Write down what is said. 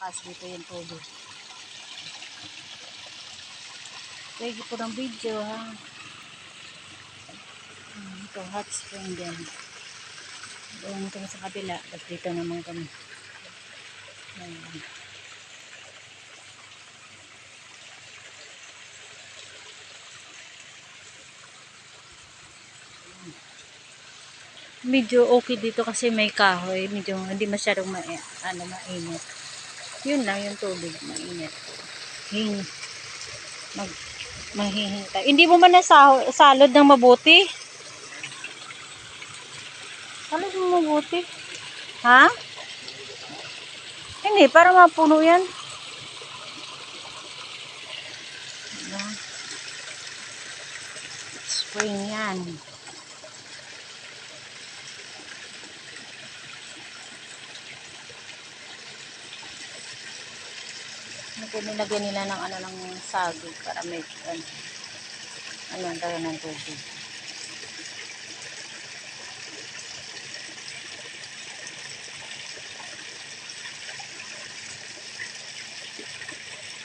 malakas dito yung tubig. Lagi po ng video ha. Ito hot spring din. Doon kami sa kabila. Tapos dito naman kami. Ayan. Medyo okay dito kasi may kahoy. Medyo hindi masyadong mainit. Yun lang yung tubig. Mainit. Mahihintay. Hindi mo man salod ng mabuti? Salod mo mabuti? Ha? Hindi, para mapuno yan. Spring yan. Nilagyan nila ng ng sagig para may ano tayo ng tubig.